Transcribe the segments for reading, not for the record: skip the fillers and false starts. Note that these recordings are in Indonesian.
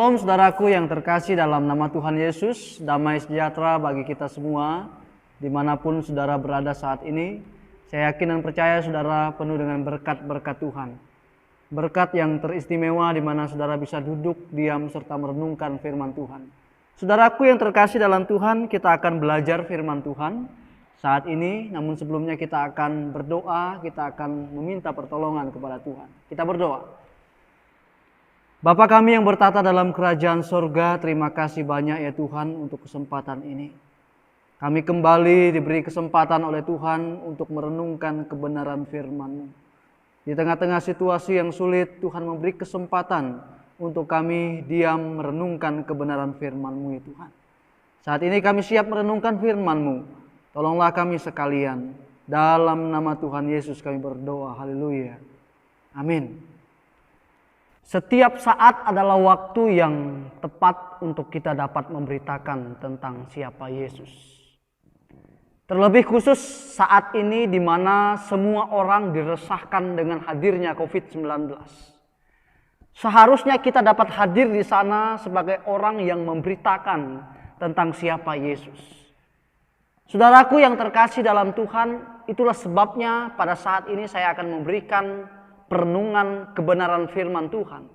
Shalom saudaraku yang terkasih dalam nama Tuhan Yesus, damai sejahtera bagi kita semua, dimanapun saudara berada saat ini. Saya yakin dan percaya saudara penuh dengan berkat-berkat Tuhan. Berkat yang teristimewa di mana saudara bisa duduk, diam, serta merenungkan firman Tuhan. Saudaraku yang terkasih dalam Tuhan, kita akan belajar firman Tuhan saat ini. Namun sebelumnya kita akan berdoa, kita akan meminta pertolongan kepada Tuhan. Kita berdoa. Bapa kami yang bertata dalam kerajaan sorga, terima kasih banyak ya Tuhan untuk kesempatan ini. Kami kembali diberi kesempatan oleh Tuhan untuk merenungkan kebenaran firman-Mu. Di tengah-tengah situasi yang sulit, Tuhan memberi kesempatan untuk kami diam merenungkan kebenaran firman-Mu ya Tuhan. Saat ini kami siap merenungkan firman-Mu. Tolonglah kami sekalian. Dalam nama Tuhan Yesus kami berdoa. Haleluya. Amin. Setiap saat adalah waktu yang tepat untuk kita dapat memberitakan tentang siapa Yesus. Terlebih khusus saat ini di mana semua orang diresahkan dengan hadirnya COVID-19. Seharusnya kita dapat hadir di sana sebagai orang yang memberitakan tentang siapa Yesus. Saudaraku yang terkasih dalam Tuhan, itulah sebabnya pada saat ini saya akan memberikan perenungan kebenaran firman Tuhan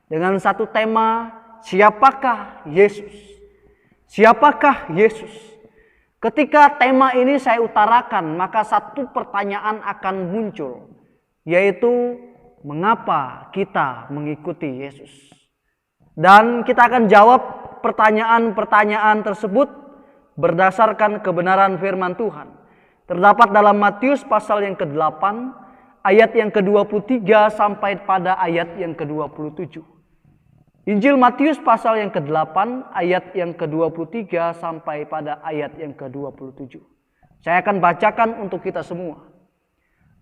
dengan satu tema, siapakah Yesus? Siapakah Yesus? Ketika tema ini saya utarakan, maka satu pertanyaan akan muncul, yaitu mengapa kita mengikuti Yesus? Dan kita akan jawab pertanyaan-pertanyaan tersebut berdasarkan kebenaran firman Tuhan. Terdapat dalam Matius pasal yang ke-8 ayat yang ke-23 sampai pada ayat yang ke-27. Injil Matius pasal yang ke-8 ayat yang ke-23 sampai pada ayat yang ke-27. Saya akan bacakan untuk kita semua.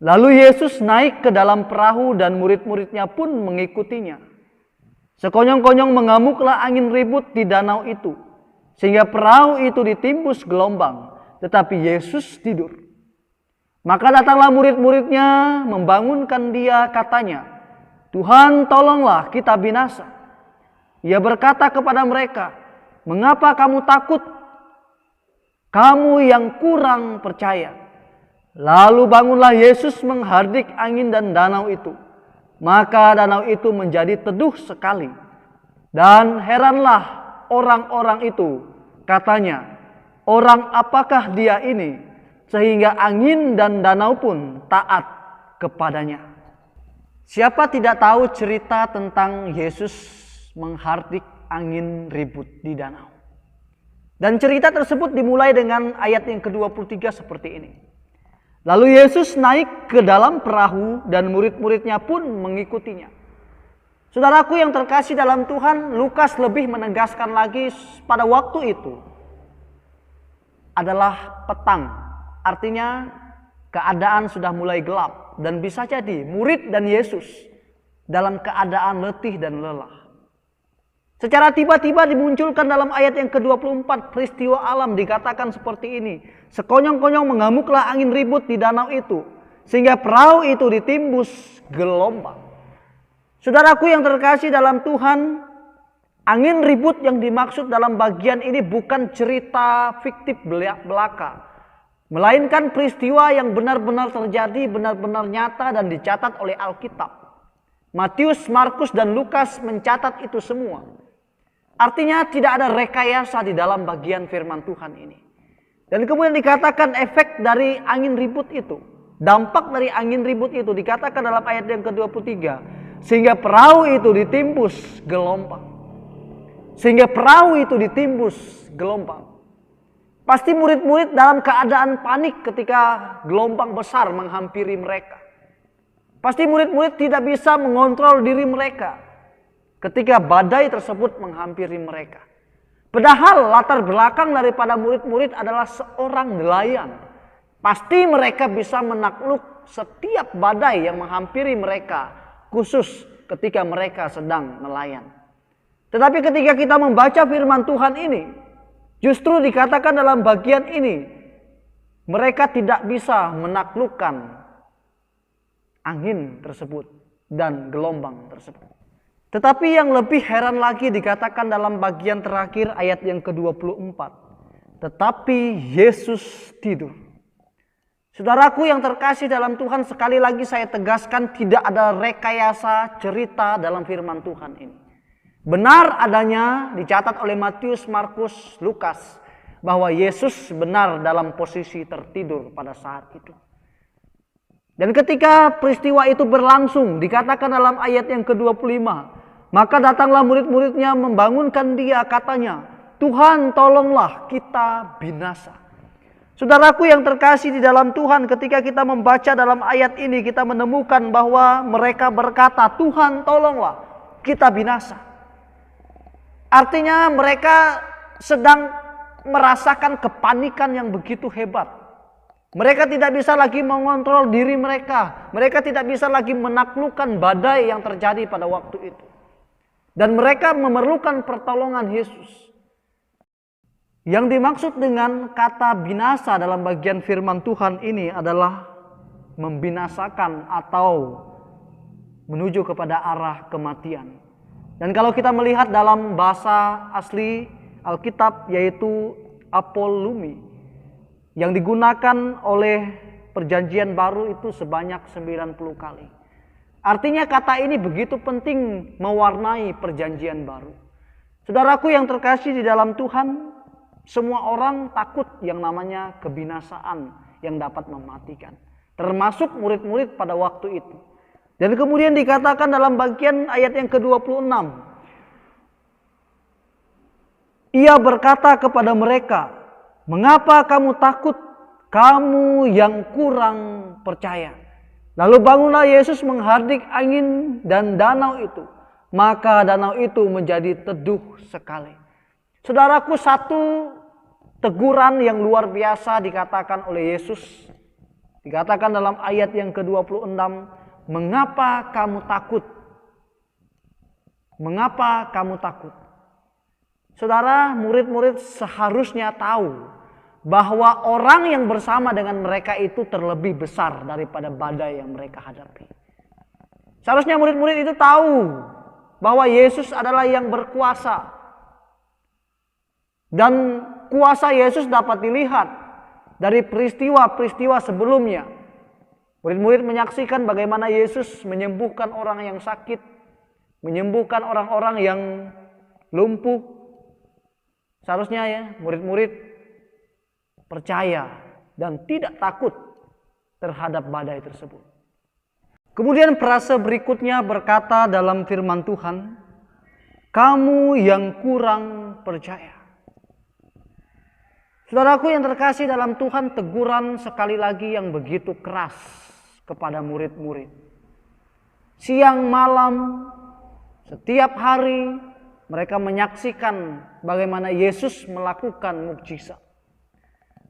Lalu Yesus naik ke dalam perahu dan murid-muridnya pun mengikutinya. Sekonyong-konyong mengamuklah angin ribut di danau itu, sehingga perahu itu ditimbus gelombang, tetapi Yesus tidur. Maka datanglah murid-muridnya membangunkan dia, katanya, Tuhan, tolonglah kita binasa. Ia berkata kepada mereka, mengapa kamu takut? Kamu yang kurang percaya. Lalu bangunlah Yesus menghardik angin dan danau itu. Maka danau itu menjadi teduh sekali. Dan heranlah orang-orang itu, katanya, orang apakah dia ini? Sehingga angin dan danau pun taat kepadanya. Siapa tidak tahu cerita tentang Yesus menghardik angin ribut di danau. Dan cerita tersebut dimulai dengan ayat yang ke-23 seperti ini. Lalu Yesus naik ke dalam perahu dan murid-muridnya pun mengikutinya. Saudaraku yang terkasih dalam Tuhan, Lukas lebih menegaskan lagi pada waktu itu adalah petang. Artinya keadaan sudah mulai gelap dan bisa jadi murid dan Yesus dalam keadaan letih dan lelah. Secara tiba-tiba dimunculkan dalam ayat yang ke-24 peristiwa alam dikatakan seperti ini. Sekonyong-konyong mengamuklah angin ribut di danau itu, sehingga perahu itu ditimbus gelombang. Saudaraku yang terkasih dalam Tuhan, angin ribut yang dimaksud dalam bagian ini bukan cerita fiktif belaka, melainkan peristiwa yang benar-benar terjadi, benar-benar nyata dan dicatat oleh Alkitab. Matius, Markus, dan Lukas mencatat itu semua. Artinya tidak ada rekayasa di dalam bagian firman Tuhan ini. Dan kemudian dikatakan efek dari angin ribut itu, dampak dari angin ribut itu dikatakan dalam ayat yang ke-23. Sehingga perahu itu ditimbus gelombang. Sehingga perahu itu ditimbus gelombang. Pasti murid-murid dalam keadaan panik ketika gelombang besar menghampiri mereka. Pasti murid-murid tidak bisa mengontrol diri mereka ketika badai tersebut menghampiri mereka. Padahal latar belakang daripada murid-murid adalah seorang nelayan. Pasti mereka bisa menakluk setiap badai yang menghampiri mereka, khusus ketika mereka sedang nelayan. Tetapi ketika kita membaca firman Tuhan ini, justru dikatakan dalam bagian ini, mereka tidak bisa menaklukkan angin tersebut dan gelombang tersebut. Tetapi yang lebih heran lagi dikatakan dalam bagian terakhir ayat yang ke-24. Tetapi Yesus tidur. Saudaraku yang terkasih dalam Tuhan, sekali lagi saya tegaskan tidak ada rekayasa cerita dalam firman Tuhan ini. Benar adanya dicatat oleh Matius, Markus, Lukas bahwa Yesus benar dalam posisi tertidur pada saat itu. Dan ketika peristiwa itu berlangsung, dikatakan dalam ayat yang ke-25, maka datanglah murid-muridnya membangunkan dia, katanya, Tuhan tolonglah kita binasa. Saudaraku yang terkasih di dalam Tuhan, ketika kita membaca dalam ayat ini, kita menemukan bahwa mereka berkata, Tuhan tolonglah kita binasa. Artinya mereka sedang merasakan kepanikan yang begitu hebat. Mereka tidak bisa lagi mengontrol diri mereka. Mereka tidak bisa lagi menaklukkan badai yang terjadi pada waktu itu. Dan mereka memerlukan pertolongan Yesus. Yang dimaksud dengan kata binasa dalam bagian firman Tuhan ini adalah membinasakan atau menuju kepada arah kematian. Dan kalau kita melihat dalam bahasa asli Alkitab yaitu apolumi, yang digunakan oleh perjanjian baru itu sebanyak 90 kali. Artinya kata ini begitu penting mewarnai perjanjian baru. Saudaraku yang terkasih di dalam Tuhan, semua orang takut yang namanya kebinasaan yang dapat mematikan. Termasuk murid-murid pada waktu itu. Dan kemudian dikatakan dalam bagian ayat yang ke-26. Ia berkata kepada mereka, mengapa kamu takut, kamu yang kurang percaya? Lalu bangunlah Yesus menghardik angin dan danau itu. Maka danau itu menjadi teduh sekali. Saudaraku, satu teguran yang luar biasa dikatakan oleh Yesus. Dikatakan dalam ayat yang ke-26, mengapa kamu takut? Mengapa kamu takut? Saudara, murid-murid seharusnya tahu bahwa orang yang bersama dengan mereka itu terlebih besar daripada badai yang mereka hadapi. Seharusnya murid-murid itu tahu bahwa Yesus adalah yang berkuasa. Dan kuasa Yesus dapat dilihat dari peristiwa-peristiwa sebelumnya. Murid-murid menyaksikan bagaimana Yesus menyembuhkan orang yang sakit, menyembuhkan orang-orang yang lumpuh. Seharusnya ya, murid-murid percaya dan tidak takut terhadap badai tersebut. Kemudian frase berikutnya berkata dalam firman Tuhan, kamu yang kurang percaya. Saudaraku yang terkasih dalam Tuhan, teguran sekali lagi yang begitu keras kepada murid-murid. Siang malam, setiap hari mereka menyaksikan bagaimana Yesus melakukan mukjizat.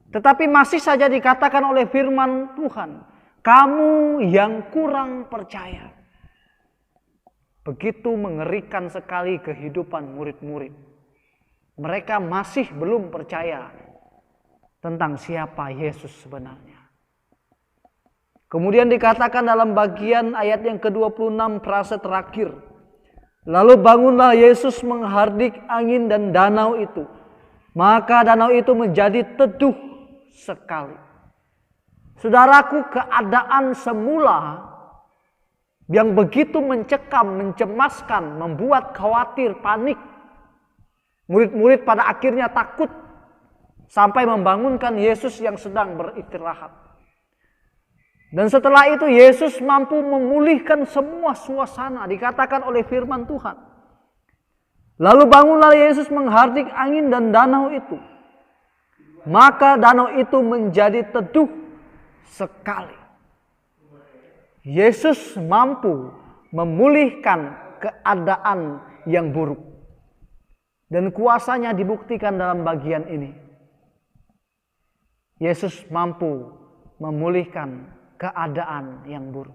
Tetapi masih saja dikatakan oleh firman Tuhan, kamu yang kurang percaya. Begitu mengerikan sekali kehidupan murid-murid. Mereka masih belum percaya tentang siapa Yesus sebenarnya. Kemudian dikatakan dalam bagian ayat yang ke-26 frase terakhir. Lalu bangunlah Yesus menghardik angin dan danau itu. Maka danau itu menjadi teduh sekali. Saudaraku, keadaan semula yang begitu mencekam, mencemaskan, membuat khawatir, panik. Murid-murid pada akhirnya takut sampai membangunkan Yesus yang sedang beristirahat. Dan setelah itu Yesus mampu memulihkan semua suasana, dikatakan oleh firman Tuhan. Lalu bangunlah Yesus menghardik angin dan danau itu. Maka danau itu menjadi teduh sekali. Yesus mampu memulihkan keadaan yang buruk. Dan kuasanya dibuktikan dalam bagian ini. Yesus mampu memulihkan keadaan yang buruk.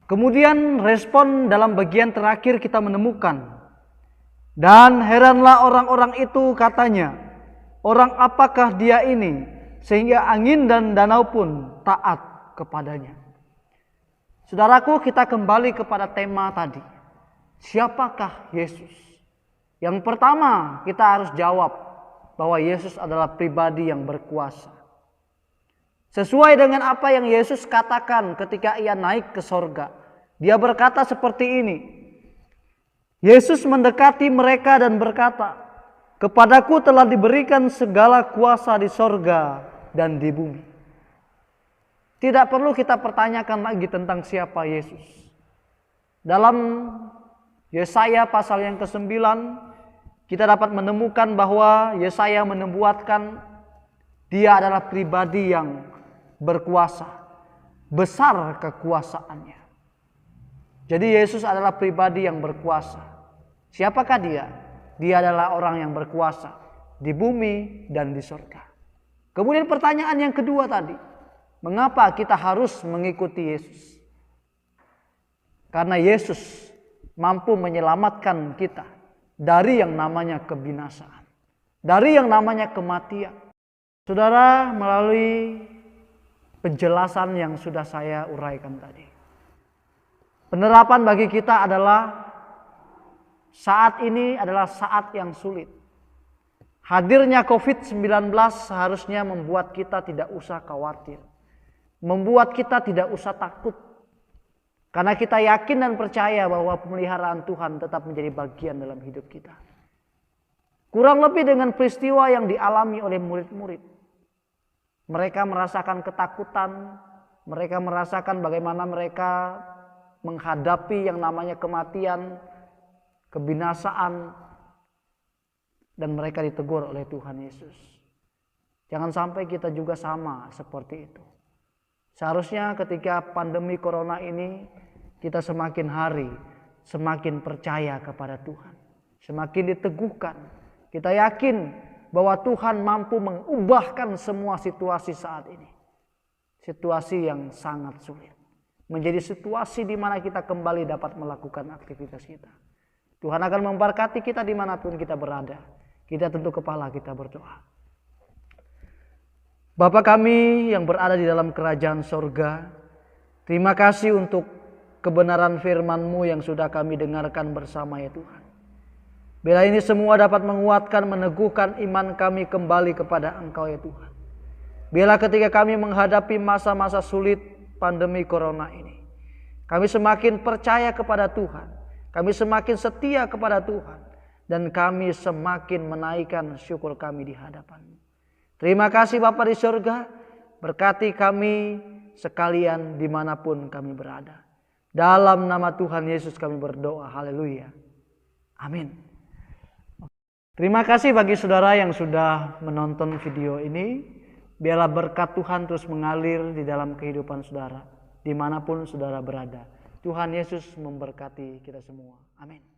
Kemudian respon dalam bagian terakhir kita menemukan. Dan heranlah orang-orang itu, katanya, orang apakah dia ini sehingga angin dan danau pun taat kepadanya. Saudaraku, kita kembali kepada tema tadi. Siapakah Yesus? Yang pertama kita harus jawab bahwa Yesus adalah pribadi yang berkuasa. Sesuai dengan apa yang Yesus katakan ketika ia naik ke sorga. Dia berkata seperti ini. Yesus mendekati mereka dan berkata, "Kepadaku telah diberikan segala kuasa di sorga dan di bumi." Tidak perlu kita pertanyakan lagi tentang siapa Yesus. Dalam Yesaya pasal yang ke-9, kita dapat menemukan bahwa Yesaya menubuatkan dia adalah pribadi yang berkuasa, besar kekuasaannya. Jadi Yesus adalah pribadi yang berkuasa. Siapakah dia? Dia adalah orang yang berkuasa di bumi dan di surga. Kemudian pertanyaan yang kedua tadi, mengapa kita harus mengikuti Yesus? Karena Yesus mampu menyelamatkan kita dari yang namanya kebinasaan, dari yang namanya kematian. Saudara, melalui penjelasan yang sudah saya uraikan tadi, penerapan bagi kita adalah saat ini adalah saat yang sulit. Hadirnya COVID-19 seharusnya membuat kita tidak usah khawatir, membuat kita tidak usah takut. Karena kita yakin dan percaya bahwa pemeliharaan Tuhan tetap menjadi bagian dalam hidup kita. Kurang lebih dengan peristiwa yang dialami oleh murid-murid. Mereka merasakan ketakutan, mereka merasakan bagaimana mereka menghadapi yang namanya kematian, kebinasaan, dan mereka ditegur oleh Tuhan Yesus. Jangan sampai kita juga sama seperti itu. Seharusnya ketika pandemi corona ini, kita semakin hari semakin percaya kepada Tuhan, semakin diteguhkan. Kita yakin bahwa Tuhan mampu mengubahkan semua situasi saat ini. Situasi yang sangat sulit menjadi situasi di mana kita kembali dapat melakukan aktivitas kita. Tuhan akan memberkati kita dimanapun kita berada. Kita tentu kepala kita berdoa. Bapa kami yang berada di dalam kerajaan sorga, terima kasih untuk kebenaran firman-Mu yang sudah kami dengarkan bersama ya Tuhan. Bila ini semua dapat menguatkan, meneguhkan iman kami kembali kepada Engkau ya Tuhan. Bila ketika kami menghadapi masa-masa sulit pandemi corona ini, kami semakin percaya kepada Tuhan, kami semakin setia kepada Tuhan, dan kami semakin menaikkan syukur kami di hadapan-Mu. Terima kasih Bapa di surga, berkati kami sekalian dimanapun kami berada. Dalam nama Tuhan Yesus kami berdoa, haleluya, amin. Terima kasih bagi saudara yang sudah menonton video ini. Biarlah berkat Tuhan terus mengalir di dalam kehidupan saudara, dimanapun saudara berada. Tuhan Yesus memberkati kita semua, amin.